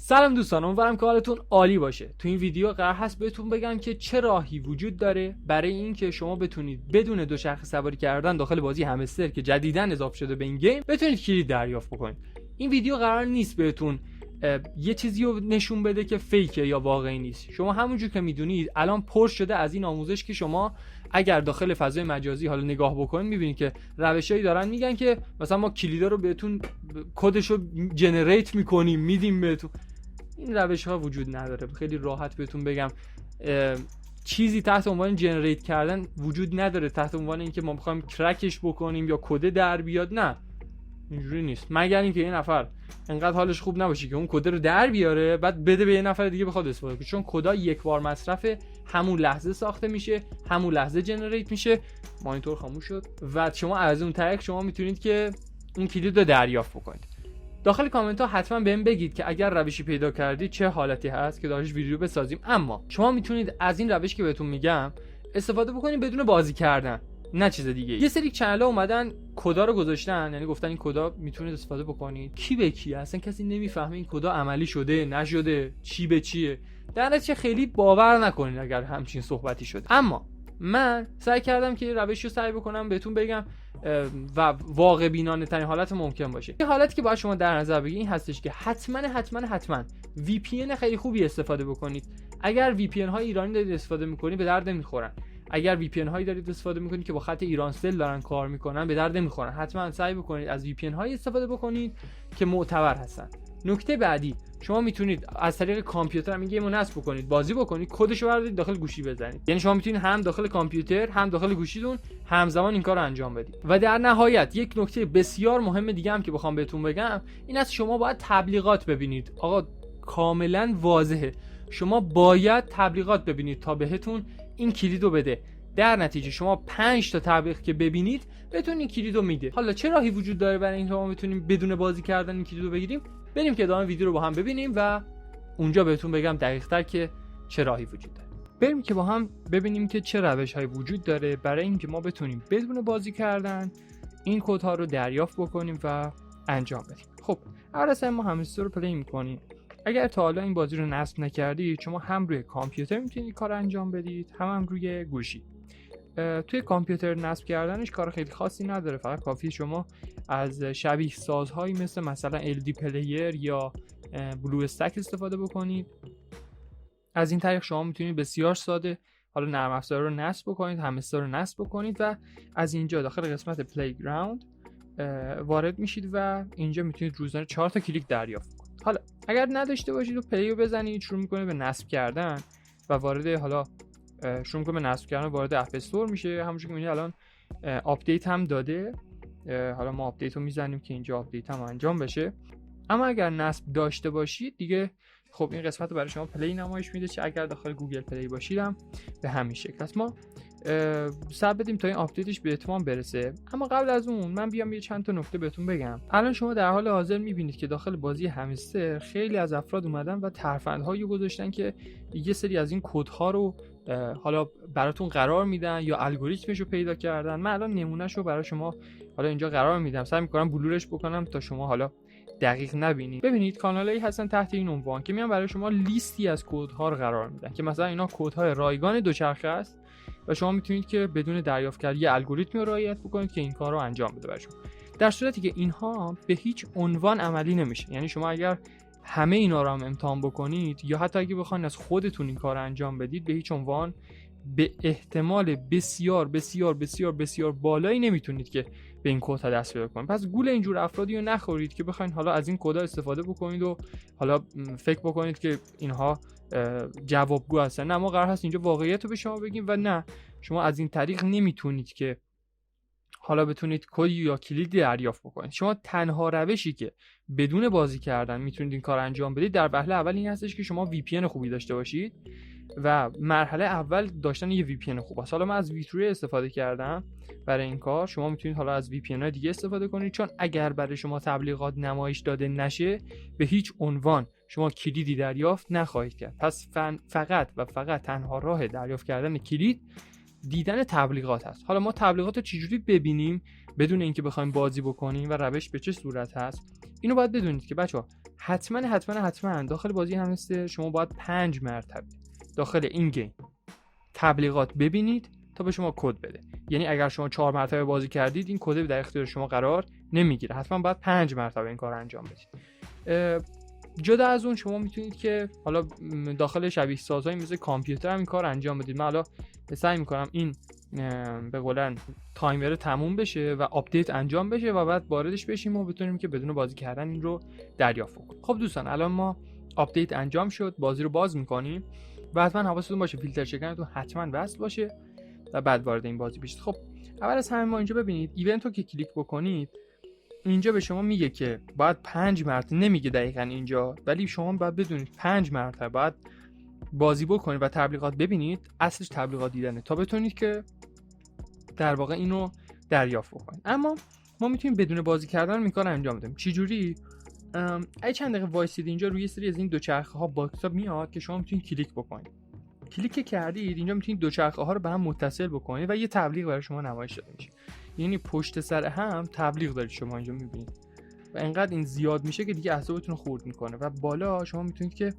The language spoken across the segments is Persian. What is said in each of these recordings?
سلام دوستان، امیدوارم که حالتون عالی باشه. تو این ویدیو قرار هست بهتون بگم که چه راهی وجود داره برای اینکه شما بتونید بدون دوچرخه سواری کردن داخل بازی همستر که جدیداً اضافه شده به این گیم بتونید کلید دریافت بکنید. این ویدیو قرار نیست بهتون یه چیزی رو نشون بده که فیکه یا واقعی نیست. شما همونجور که میدونید الان پر شده از این آموزش که شما اگر داخل فضای مجازی حالا نگاه بکنید میبینید که روشایی دارن میگن که مثلا ما کلیدا رو بهتون کدشو جنریت میکنیم میدیم بهتون. این روش ها وجود نداره. خیلی راحت بهتون بگم چیزی تحت عنوان جنریت کردن وجود نداره تحت عنوان اینکه ما بخوایم کرکش بکنیم یا کد در بیاد. نه، اینجوری نیست، مگر اینکه یه نفر انقدر حالش خوب نباشه که اون کد رو در بیاره بعد بده به یه نفر دیگه بخواد استفاده کنه، چون کدا یک بار مصرف، همون لحظه ساخته میشه، همون لحظه جنریت میشه. مانیتور خاموش شد و شما از اون طریق شما میتونید که اون کلید رو دریافت بکنید. داخل کامنت ها حتما بهم بگید که اگر روشی پیدا کردید چه حالتی هست که داخلش ویدیو بسازیم. اما شما میتونید از این روش که بهتون میگم استفاده بکنید بدون بازی کردن، نه چیز دیگه. یه سری چنل ها اومدن کدا رو گذاشتن، یعنی گفتن این کدا میتونید استفاده بکنید. کی به کی؟ اصلا کسی نمیفهمه این کدا عملی شده نشده، چی به چیه. در نتیجه خیلی باور نکنید اگر همچین صحبتی شده. اما من سعی کردم که روشی رو سعی بکنم بهتون بگم و واقع بینانه ترین حالت ممکن باشه. این حالتی که باید شما در نظر بگیرید این هستش که حتما VPN خیلی خوبی استفاده بکنید. اگر VPN های ایرانی دارید استفاده میکنید به درد نمیخورن. اگر VPN هایی دارید استفاده میکنید که با خط ایرانسل دارن کار میکنن به درد نمیخورن. حتما سعی بکنید از VPN هایی استفاده بکنید که معتبر هستن. نکته بعدی، شما میتونید از طریق کامپیوتر هم این گیمو نصب بکنید، بازی بکنید، کدشو بردارید داخل گوشی بزنید. یعنی شما میتونید هم داخل کامپیوتر هم داخل گوشیتون همزمان این کارو انجام بدید. و در نهایت یک نکته بسیار مهم دیگه هم که بخوام بهتون بگم این است شما باید تبلیغات ببینید. آقا کاملا واضحه، شما باید تبلیغات ببینید تا بهتون این کلیدو بده. در نتیجه شما 5 تا تبلیغ که ببینید بهتون این کلیدو میده. حالا چه راهی وجود داره برای اینکه ما بتونیم بدون بازی کردن این کلیدو بگیریم؟ بریم که ادامه ویدیو رو با هم ببینیم و اونجا بهتون بگم دقیق‌تر که چه راهی وجود داره. بریم که با هم ببینیم که چه روش‌هایی وجود داره برای اینکه ما بتونیم بدون بازی کردن این کدها رو دریافت بکنیم و انجام بدیم. خب اول از همه ما همستر رو پلی می‌کنیم. اگر تا حالا این بازی رو نصب نکردید شما هم روی کامپیوتر میتونید کار انجام بدید هم روی گوشی. توی کامپیوتر نصب کردنش کار خیلی خاصی نداره، فقط کافیه شما از شبیه سازهایی مثلا LD پلیر یا بلو استک استفاده بکنید. از این طریق شما میتونید بسیار ساده حالا نرم افزار رو نصب بکنید، همستر رو نصب بکنید و از اینجا داخل قسمت پلی گراوند وارد میشید و اینجا میتونید روزانه 4 تا کلیک دریافت کنید. حالا اگر نداشته باشید و پلی رو بزنید شروع میکنه به نصب کردن و وارد حالا شروع میکنه به نصب کردن وارد اپ استور میشه. همونجوری که میبینید الان آپدیت هم داده. حالا ما آپدیت رو میزنیم که اینجا آپدیت هم انجام بشه. اما اگر نصب داشته باشید دیگه خب این قسمت رو برای شما پلی نمایش میده، چه اگر داخل گوگل پلی باشید هم به همین شکل. است ما صبر بدیم تا این آپدیتش به اتمام برسه. اما قبل از اون من بیام یه چند تا نکته بهتون بگم. الان شما در حال حاضر میبینید که داخل بازی همستر خیلی از افراد اومدن و ترفندهایی گذاشتن که یه سری از این کدها رو حالا براتون قرار میدن یا الگوریتمش رو پیدا کردن. من الان نمونهش رو برای شما حالا اینجا قرار میدم، سعی میکنم بلورش بکنم تا شما حالا دقیق نبینید. ببینید کانالایی هستن تحت این عنوان که میان برای شما لیستی از کدها رو قرار میدن که مثلا اینا کدهای رایگان دوچرخه است و شما میتونید که بدون دریافت کردن یه الگوریتمی رو رعایت بکنید که این کار رو انجام بده برای شما. در صورتی که اینها به هیچ عنوان عملی نمیشه. یعنی شما اگر همه اینا رو هم امتحان بکنید یا حتی اگه بخواید از خودتون این کار رو انجام بدید به هیچ عنوان به احتمال بسیار بسیار بسیار بسیار بالایی نمیتونید که به این کدها دست پیدا کنید. پس گول اینجور افرادی رو نخورید که بخواید حالا از این کدها استفاده بکنید و حالا فکر بکنید که اینها جوابگو هستن. نه، ما قرار هست اینجا واقعیت رو به شما بگیم و نه، شما از این طریق نمیتونید که حالا بتونید کد یا کلید دریافت بکنید. شما تنها روشی که بدون بازی کردن میتونید این کار انجام بدید در وهله اول این هستش که شما VPN خوبی داشته باشید و مرحله اول داشتن یه VPN خوب است. حالا من از V3 استفاده کردم برای این کار. شما میتونید حالا از VPN های دیگه استفاده کنید، چون اگر برای شما تبلیغات نمایش داده نشه به هیچ عنوان شما کلیدی دریافت نخواهید کرد. پس فقط و فقط تنها راه دریافت کردن کلید دیدن تبلیغات هست. حالا ما تبلیغات رو چجوری ببینیم بدون اینکه بخوایم بازی بکنیم و روش به چه صورت هست؟ اینو باید بدونید که بچه‌ها حتما داخل بازی همستر شما باید 5 مرتبه داخل این گیم تبلیغات ببینید تا به شما کد بده. یعنی اگر شما 4 مرتبه بازی کردید این کد در اختیار شما قرار نمیگیره، حتما باید 5 مرتبه این کار انجام بدید. جدا از اون شما میتونید که حالا داخل شبیه سازهای مثل کامپیوتر هم این کار انجام بدید. من حالا سعی میکنم این به قولن تایمر تموم بشه و آپدیت انجام بشه و بعد واردش بشیم و بتونیم که بدون بازی کردن این رو دریافت کنیم. خب دوستان الان ما آپدیت انجام شد، بازی رو باز میکنیم و حتما حواستون باشه فیلتر شکنتون حتما وصل باشه و بعد وارد این بازی بشید. خب اول از همه ما اینجا ببینید ایونت رو که کلیک بکنید اینجا به شما میگه که باید 5 مرتبه، نمیگه دقیقاً اینجا ولی شما باید بدونید 5 مرتبه باید بازی بکنید و تبلیغات ببینید. اصلش تبلیغات دیدنه تا بتونید که در واقع اینو دریافت بکنید. اما ما میتونیم بدون بازی کردن این کار انجام بدیم. چه جوری؟ اگه چند دقیقه وایسید اینجا روی سری از این دوچرخه ها باکس ها میاد که شما میتونید کلیک بکنید. کلیک کردید اینجا میتونید دوچرخه ها رو به هم متصل بکنید و یه تبلیغ برای شما نمایش داده میشه. یعنی پشت سر هم تبلیغ دارید شما اینجا میبینید و انقدر این زیاد میشه که دیگه اعصابتون رو خورد میکنه. و بالا شما میتونید که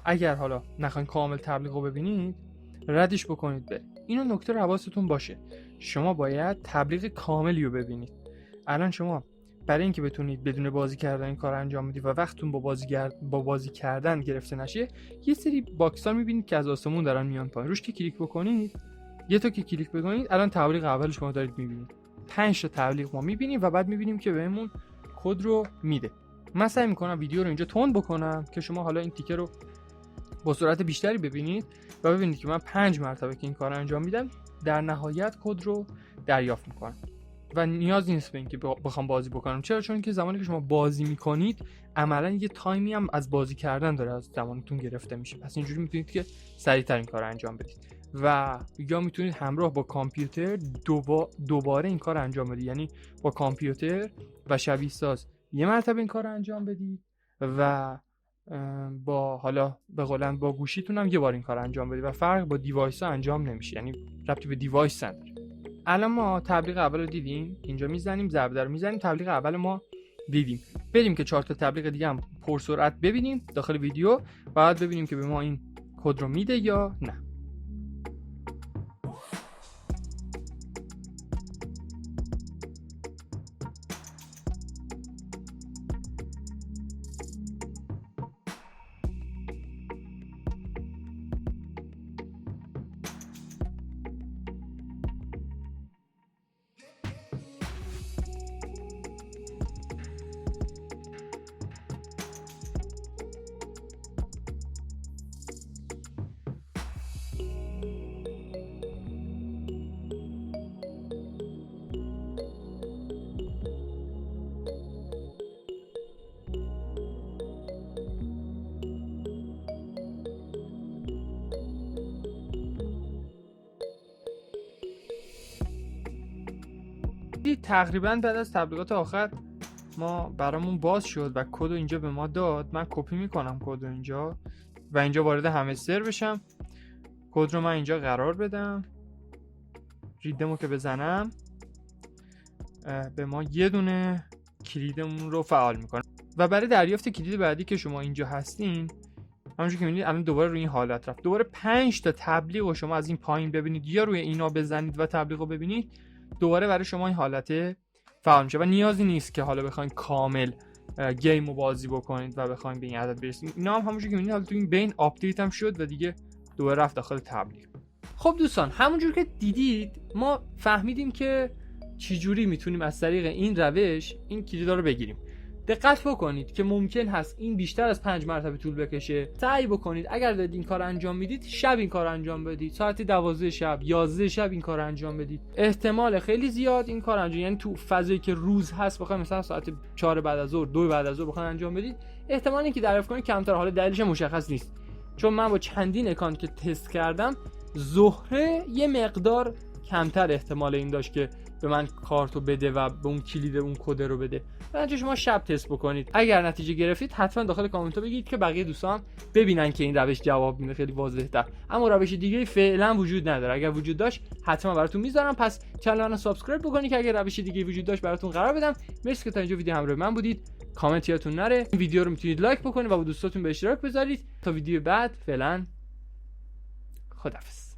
اگر حالا نخواین کامل تبلیغ رو ببینید ردش بکنید به اینو. نکته رو حواستون باشه شما باید تبلیغ کاملی رو ببینید. الان شما برای اینکه بتونید بدون بازی کردن این کار انجام بدید و وقتتون با بازی کردن گرفته نشه یه سری باکس ها میبینید که از آسمون دارن میان پایین. روش که کلیک بکنید یه تا که کلیک بکنید الان تبلیغ اول شما دارید میبینید. 5 تا تبلیغ ما میبینیم و بعد میبینیم که بهمون کد رو میده. من سعی میکنم ویدیو رو اینجا تند بکنم که شما حالا این تیکه رو با سرعت بیشتری ببینید و ببینید که من 5 مرتبه که این کار انجام میدم در نهایت کد رو دریافت میکنم و نیاز نیست به اینکه بخوام بازی بکنم. چرا؟ چون که زمانی که شما بازی میکنید عملا یه تایمی هم از بازی کردن داره از زمانتون گرفته میشه. پس اینجوری میتونید که سریعتر این کار انجام بدید و یا میتونید همراه با کامپیوتر دوباره این کار انجام بدید. یعنی با کامپیوتر و شبیه ساز یه مرتبه این کار انجام بدید و با حالا به قولن با گوشیتون هم یه بار این کار انجام بدید و فرق با دیوایس ها انجام نمیشه. یعنی ربطی به دیوایس نداره. الان ما تبلیغ اول رو دیدیم، اینجا میزنیم ضربه رو میزنیم، تبلیغ اول ما دیدیم. بریم که 4 تا تبلیغ دیگه هم پرسرعت ببینیم داخل ویدیو، بعد ببینیم که به ما این کد رو میده یا نه. تقریبا بعد از تبلیغات آخر ما برامون باز شد و کد رو اینجا به ما داد. من کپی میکنم کد رو اینجا و اینجا وارد همستر بشم. کد رو من اینجا قرار بدم، ریدمو که بزنم به ما یه دونه کلیدمون رو فعال میکنه و برای دریافت کلید بعدی که شما اینجا هستین همونجوری که میبینید الان دوباره روی این حالت رفت. دوباره 5 تا تبلیغ رو شما از این پایین ببینید یا روی اینا بزنید و تبلیغ رو ببینید، دوباره برای شما این حالت فعال میشه و نیازی نیست که حالا بخواید کامل گیم رو بازی بکنید و بخواید به این عدد برسید. اینا هم همونجوری که میبینید حالا تو این بین آپدیت هم شد و دیگه دوباره رفت داخل تبلیغ. خب دوستان همونجور که دیدید ما فهمیدیم که چجوری میتونیم از طریق این روش این کلیدا رو بگیریم. دقت بکنید که ممکن هست این بیشتر از 5 مرتبه طول بکشه. سعی بکنید اگر دارید این کار انجام میدید شب این کار انجام بدید، ساعت 12 شب 11 شب این کار انجام بدید. احتمال خیلی زیاد این کار انجام، یعنی تو فضایی که روز هست بخواید مثلا ساعت 4 بعد از ظهر 2 بعد از ظهر بخواید انجام بدید، احتمال اینکه دریافت کنید کمتر. حالا دلیلش مشخص نیست چون من با چندین اکانت که تست کردم ظهره یه مقدار کمتر احتمال این داشت که به من کارتو بده و به اون کلید اون کد رو بده. بنابراین شما شب تست بکنید. اگر نتیجه گرفتید حتما داخل کامنت ها بگید که بقیه دوستان ببینن که این روش جواب میده خیلی واضح تر. اما روش دیگه فعلا وجود نداره. اگر وجود داشت حتما براتون میذارم. پس کانال رو سابسکرایب بکنید که اگر روش دیگه وجود داشت براتون قرار بدم. مرسی که تا اینجا ویدیو همراه من بودید. کامنت یادتون نره. این ویدیو رو میتونید لایک بکنید و با دوستاتون به اشتراک بذارید. تا ویدیو بعد، فعلا خداحافظ.